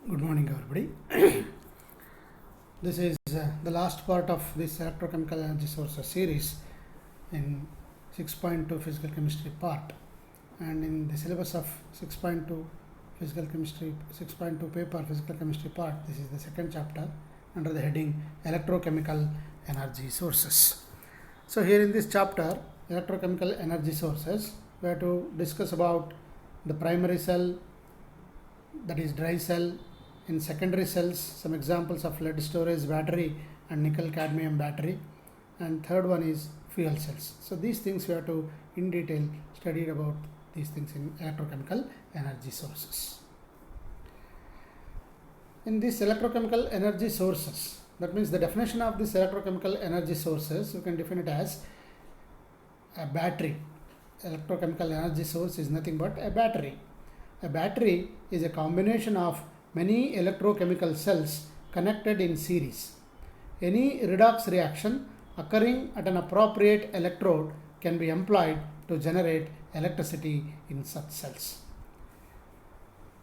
Good morning, everybody. This is the last part of this electrochemical energy sources series in 6.2 physical chemistry part, and in the syllabus of 6.2 physical chemistry 6.2 paper physical chemistry part, this is the second chapter under the heading electrochemical energy sources. So here in this chapter, electrochemical energy sources, we have to discuss about the primary cell, that is dry cell. In secondary cells, some examples of lead storage battery and nickel cadmium battery, and third one is fuel cells. So these things we have to in detail study about these things in electrochemical energy sources. In these electrochemical energy sources, that means the definition of this electrochemical energy sources, you can define it as a battery. Electrochemical energy source is nothing but a battery. A battery is a combination of many electrochemical cells connected in series. Any redox reaction occurring at an appropriate electrode can be employed to generate electricity in such cells.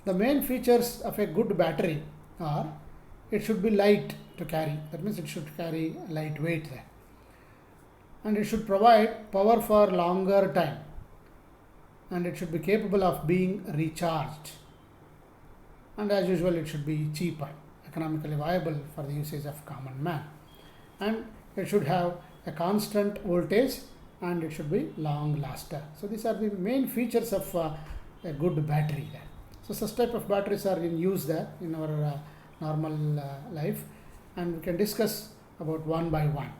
The main features of a good battery are it should be light to carry, that means it should carry light weight there, and it should provide power for longer time, and it should be capable of being recharged, and as usual it should be cheaper, economically viable for the usage of common man, and it should have a constant voltage, and it should be long laster. So these are the main features of a good battery there. So such type of batteries are in use there in our normal life, and we can discuss about one by one.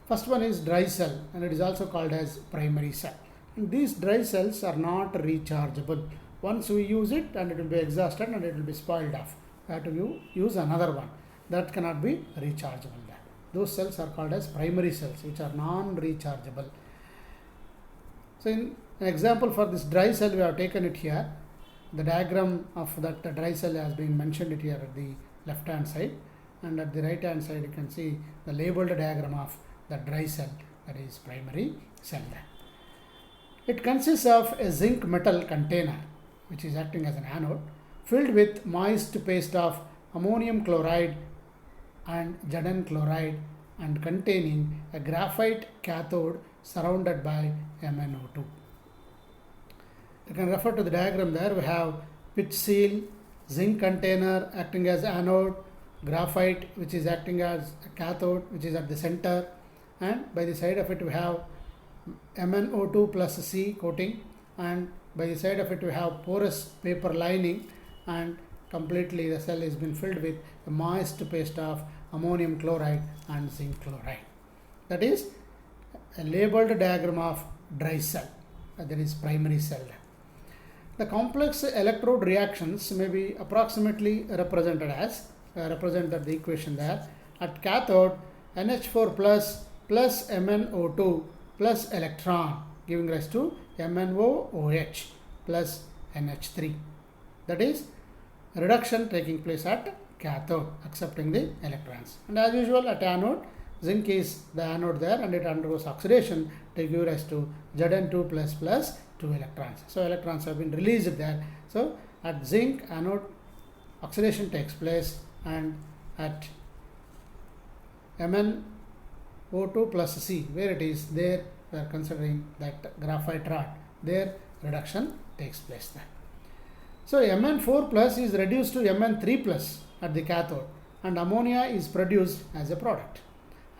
First one is dry cell, and it is also called as primary cell. And these dry cells are not rechargeable. Once we use it, and it will be exhausted and it will be spoiled off. We have to use another one that cannot be rechargeable there. Those cells are called as primary cells, which are non-rechargeable. So in an example for this dry cell, we have taken it here. The diagram of that dry cell has been mentioned it here at the left hand side, and at the right hand side you can see the labeled diagram of the dry cell, that is primary cell there. It consists of a zinc metal container which is acting as an anode, filled with moist paste of ammonium chloride and Zn chloride, and containing a graphite cathode surrounded by MnO2. You can refer to the diagram there. We have pitch seal, zinc container acting as anode, graphite which is acting as a cathode which is at the center, and by the side of it we have MnO2 plus C coating, and by the side of it we have porous paper lining, and completely the cell has been filled with a moist paste of ammonium chloride and zinc chloride. That is a labeled diagram of dry cell, that is primary cell. The complex electrode reactions may be approximately represented as represented the equation there. At cathode, NH4 plus MnO2 plus electron giving rise to MnOOH plus NH3. That is reduction taking place at cathode, accepting the electrons. And as usual at anode, zinc is the anode there, and it undergoes oxidation to give rise to Zn2 plus 2 electrons. So electrons have been released there. So at zinc anode, oxidation takes place, and at MnO2 plus C, where it is there, we are considering that graphite rod, there reduction takes place there. So Mn4 plus is reduced to Mn3 plus at the cathode, and ammonia is produced as a product.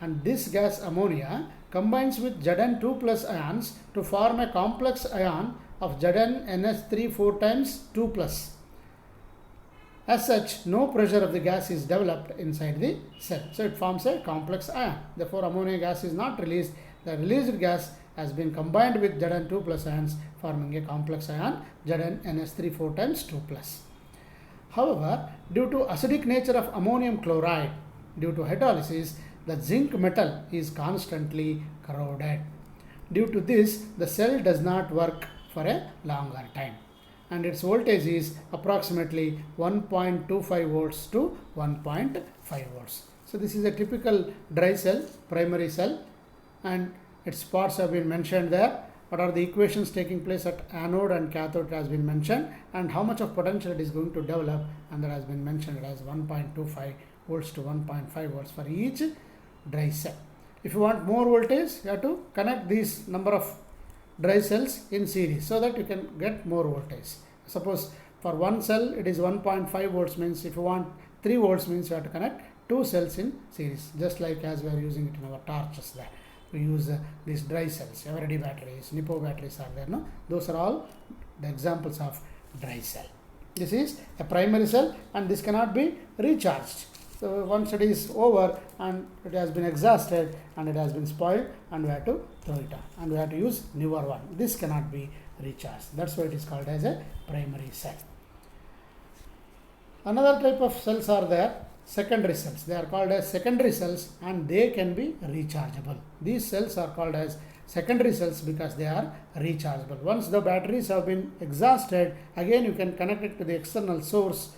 And this gas ammonia combines with Zn2 plus ions to form a complex ion of ZnNH3 4 times 2 plus. As such, no pressure of the gas is developed inside the cell. So it forms a complex ion. Therefore, ammonia gas is not released. The released gas has been combined with Zn2 plus ions, forming a complex ion ZnNH3 4 times 2 plus. However, due to acidic nature of ammonium chloride, due to hydrolysis, the zinc metal is constantly corroded. Due to this, the cell does not work for a longer time, and its voltage is approximately 1.25 volts to 1.5 volts. So this is a typical dry cell, primary cell, and its parts have been mentioned there. what are the equations taking place at anode and cathode has been mentioned, and how much of potential it is going to develop, and that has been mentioned as 1.25 volts to 1.5 volts for each dry cell. If you want more voltage, you have to connect these number of dry cells in series so that you can get more voltage. Suppose for one cell it is 1.5 volts, means if you want 3 volts means you have to connect 2 cells in series, just like as we are using it in our torches there. We use these dry cells, Eveready batteries, Nippo batteries are there, no? Those are all the examples of dry cell. This is a primary cell and this cannot be recharged. So once it is over and it has been exhausted and it has been spoiled, and we have to throw it out and we have to use newer one. This cannot be recharged. That's why it is called as a primary cell. Another type of cells are there, secondary cells. They are called as secondary cells and they can be rechargeable. These cells are called as secondary cells because they are rechargeable. Once the batteries have been exhausted, again you can connect it to the external source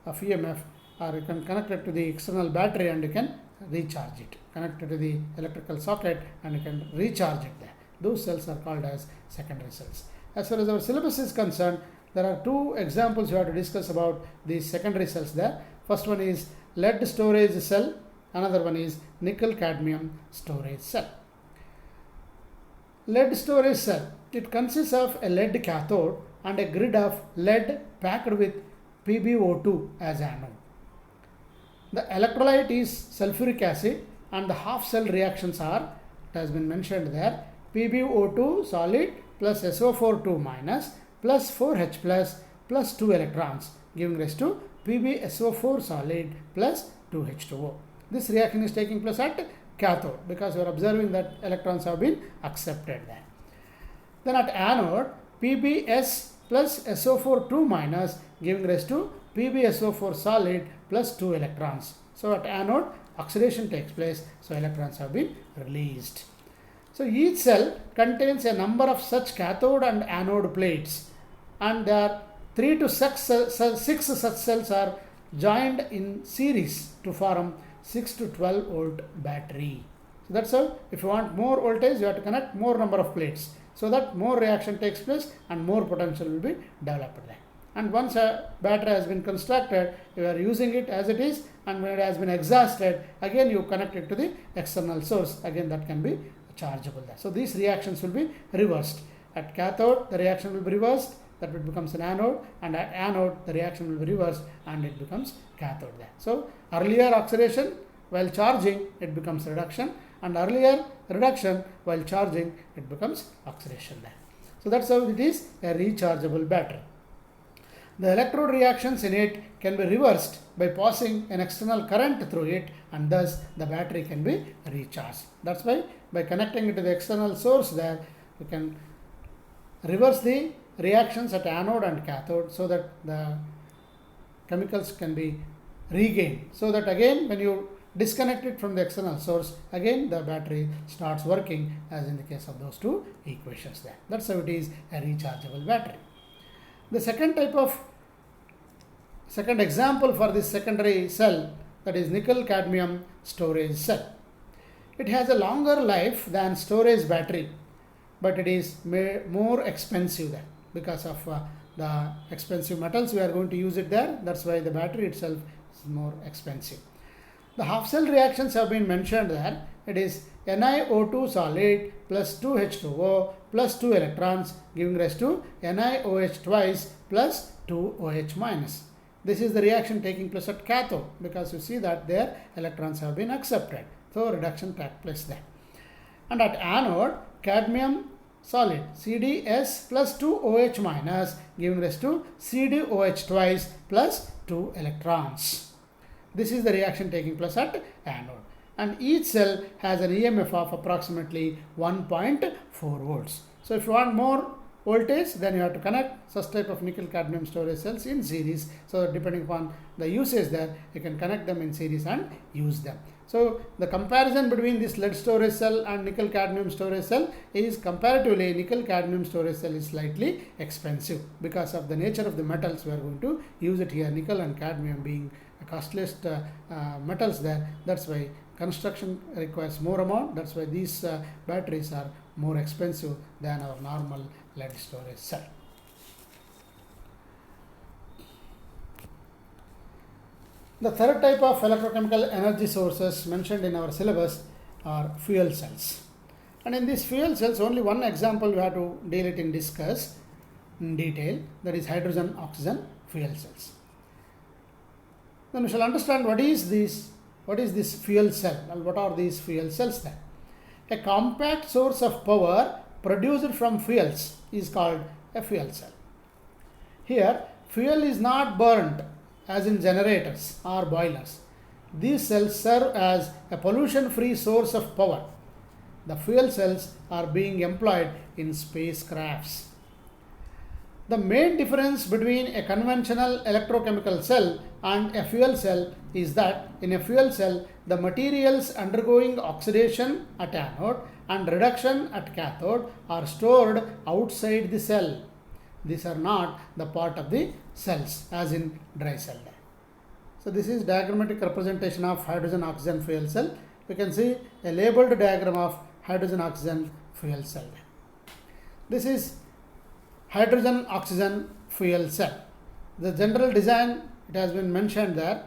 of EMF, or you can connect it to the external battery and you can recharge it. Connect it to the electrical socket and you can recharge it there. Those cells are called as secondary cells. As far as our syllabus is concerned, there are 2 examples you have to discuss about these secondary cells there. First one is lead storage cell, another one is nickel cadmium storage cell. Lead storage cell, it consists of a lead cathode and a grid of lead packed with PbO2 as anode. The electrolyte is sulfuric acid and the half cell reactions are, it has been mentioned there, PbO2 solid plus SO4 2 minus plus 4H plus 2 electrons, giving rise to PbSO4 solid plus 2H2O. This reaction is taking place at cathode because we are observing that electrons have been accepted there. Then at anode, PbS plus SO4 2 minus, giving rise to PbSO4 solid plus 2 electrons. So at anode, oxidation takes place, so electrons have been released. So each cell contains a number of such cathode and anode plates, and there are 3 to 6 such cells are joined in series to form 6 to 12 volt battery. So that's how, if you want more voltage, you have to connect more number of plates so that more reaction takes place and more potential will be developed there. And once a battery has been constructed, you are using it as it is, and when it has been exhausted, again you connect it to the external source, again that can be chargeable there. So these reactions will be reversed. At cathode, the reaction will be reversed, that it becomes an anode, and at anode, the reaction will be reversed and it becomes cathode there. So earlier oxidation, while charging, it becomes reduction, and earlier reduction, while charging, it becomes oxidation there. So that's how it is a rechargeable battery. The electrode reactions in it can be reversed by passing an external current through it, and thus the battery can be recharged. That's why by connecting it to the external source there, you can reverse the reactions at anode and cathode so that the chemicals can be regained. So that again when you disconnect it from the external source, again the battery starts working as in the case of those 2 equations there. That's how it is a rechargeable battery. The second example for this secondary cell, that is nickel cadmium storage cell. It has a longer life than storage battery, but it is more expensive there because of the expensive metals we are going to use it there. That's why the battery itself is more expensive. The half cell reactions have been mentioned there. It is NiO2 solid plus 2H2O plus 2 electrons, giving rise to NiOH twice plus 2OH minus. This is the reaction taking place at cathode because you see that their electrons have been accepted. So reduction takes place there. And at anode, cadmium solid CdS plus 2OH minus, giving rise to CdOH twice plus 2 electrons. This is the reaction taking place at anode. And each cell has an EMF of approximately 1.4 volts. So if you want more voltage, then you have to connect such type of nickel cadmium storage cells in series. So that depending upon the usage there, you can connect them in series and use them. So the comparison between this lead storage cell and nickel cadmium storage cell is comparatively nickel cadmium storage cell is slightly expensive because of the nature of the metals we are going to use it here, nickel and cadmium being costliest metals there. That's why construction requires more amount. That's why these batteries are more expensive than our normal lead storage cell. The third type of electrochemical energy sources mentioned in our syllabus are fuel cells. And in these fuel cells, only one example we have to deal it in discuss in detail, that is hydrogen oxygen fuel cells. Then we shall understand what is this fuel cell and what are these fuel cells then. A compact source of power produced from fuels is called a fuel cell. Here, fuel is not burnt as in generators or boilers. These cells serve as a pollution-free source of power. The fuel cells are being employed in spacecrafts. The main difference between a conventional electrochemical cell and a fuel cell is that in a fuel cell, the materials undergoing oxidation at anode and reduction at cathode are stored outside the cell. These are not the part of the cells as in dry cell. So this is diagrammatic representation of hydrogen oxygen fuel cell. You can see a labeled diagram of hydrogen oxygen fuel cell. This is hydrogen oxygen fuel cell. The general design, it has been mentioned there.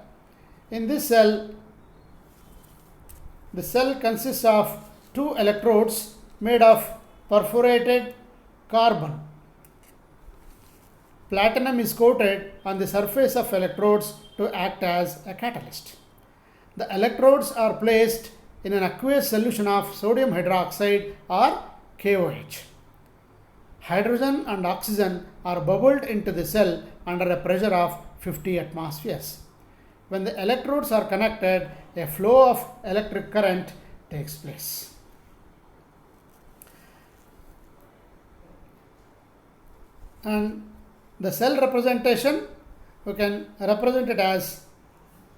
In this cell, the cell consists of two electrodes made of perforated carbon. Platinum is coated on the surface of electrodes to act as a catalyst. The electrodes are placed in an aqueous solution of sodium hydroxide or KOH. Hydrogen and oxygen are bubbled into the cell under a pressure of 50 atmospheres. When the electrodes are connected, a flow of electric current takes place. And the cell representation, we can represent it as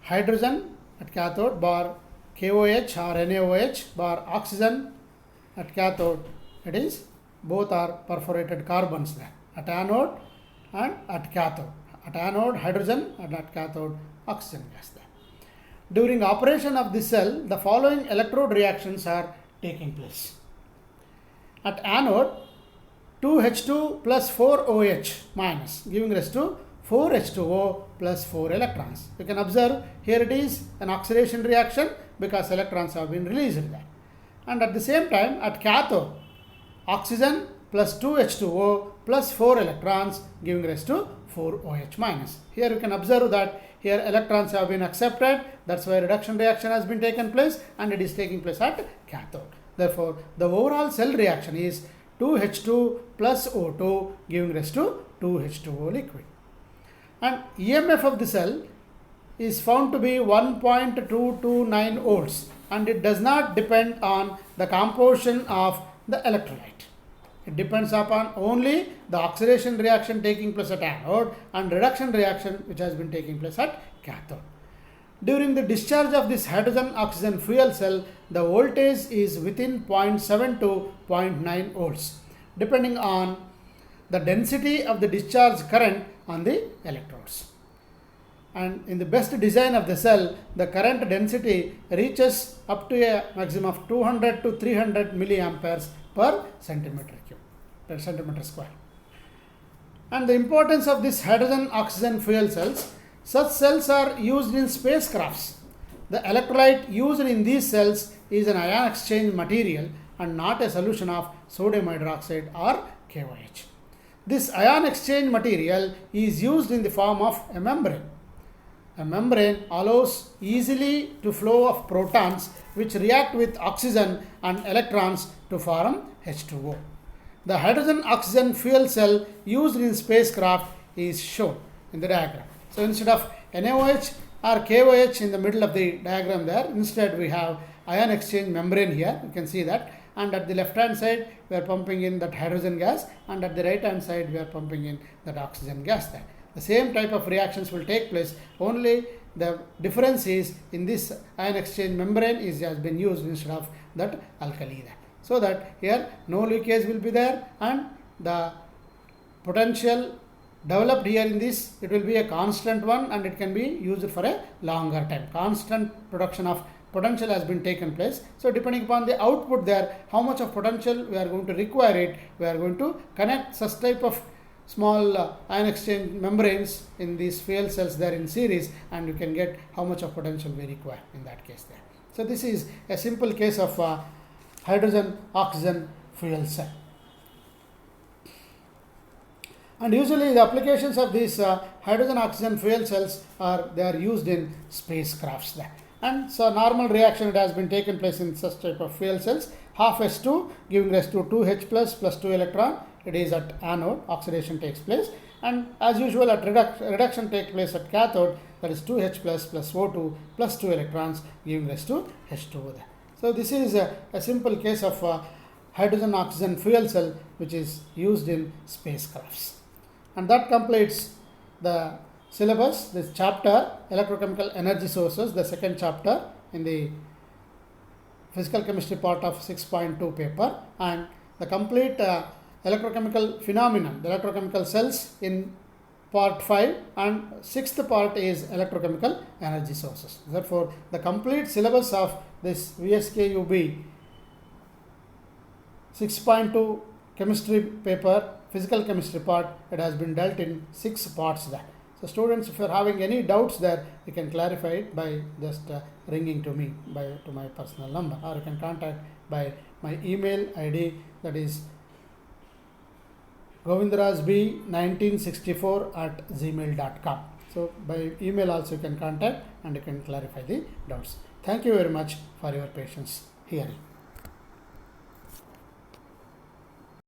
hydrogen at cathode bar KOH or NaOH bar oxygen at cathode. It is both are perforated carbons there at anode and at cathode. At anode hydrogen and at cathode oxygen gas there. During operation of this cell, the following electrode reactions are taking place. At anode, 2H2 plus 4OH minus giving rise to 4H2O plus 4 electrons. You can observe here it is an oxidation reaction because electrons have been released there. And at the same time at cathode, oxygen plus 2H2O plus 4 electrons giving rise to 4OH minus. Here you can observe that here electrons have been accepted, that's why reduction reaction has been taken place and it is taking place at cathode. Therefore, the overall cell reaction is 2H2 plus O2 giving rise to 2H2O liquid. And EMF of the cell is found to be 1.229 volts and it does not depend on the composition of the electrolyte. It depends upon only the oxidation reaction taking place at anode and reduction reaction which has been taking place at cathode. During the discharge of this hydrogen oxygen fuel cell, the voltage is within 0.7 to 0.9 volts depending on the density of the discharge current on the electrodes. And in the best design of the cell, the current density reaches up to a maximum of 200 to 300 milliamperes per centimeter cube, per centimeter square. And the importance of this hydrogen oxygen fuel cells, such cells are used in spacecrafts. The electrolyte used in these cells is an ion exchange material and not a solution of sodium hydroxide or KOH. This ion exchange material is used in the form of a membrane. A membrane allows easily to flow of protons which react with oxygen and electrons to form H2O. The hydrogen oxygen fuel cell used in spacecraft is shown in the diagram. So instead of NaOH or KOH in the middle of the diagram there, instead we have ion exchange membrane here. You can see that. And at the left hand side we are pumping in that hydrogen gas and at the right hand side we are pumping in that oxygen gas there. The same type of reactions will take place, only the difference is in this ion exchange membrane has been used instead of that alkali there. So that here no leakage will be there and the potential developed here in this, it will be a constant one and it can be used for a longer time. Constant production of potential has been taken place. So depending upon the output there, how much of potential we are going to require it, we are going to connect such type of small ion exchange membranes in these fuel cells there in series, and you can get how much of potential we require in that case there. So this is a simple case of hydrogen oxygen fuel cell. And usually the applications of these hydrogen oxygen fuel cells they are used in spacecrafts there. And so normal reaction it has been taken place in such type of fuel cells. Half S2 giving rise to 2H plus 2 electron. It is at anode, oxidation takes place, and as usual at reduction takes place at cathode, that is 2H plus O2 plus 2 electrons giving rise to H2O there. So this is a simple case of hydrogen oxygen fuel cell which is used in spacecrafts. And that completes the syllabus, this chapter, Electrochemical Energy Sources, the second chapter in the physical chemistry part of 6.2 paper, and the complete electrochemical phenomenon, the electrochemical cells in part 5, and sixth part is electrochemical energy sources. Therefore, the complete syllabus of this VSKUB 6.2 chemistry paper, physical chemistry part, it has been dealt in 6 parts there. So students, if you are having any doubts there, you can clarify it by just ringing to me to my personal number, or you can contact by my email ID, that is govindarajb1964@gmail.com. So by email also you can contact and you can clarify the doubts. Thank you very much for your patience hearing.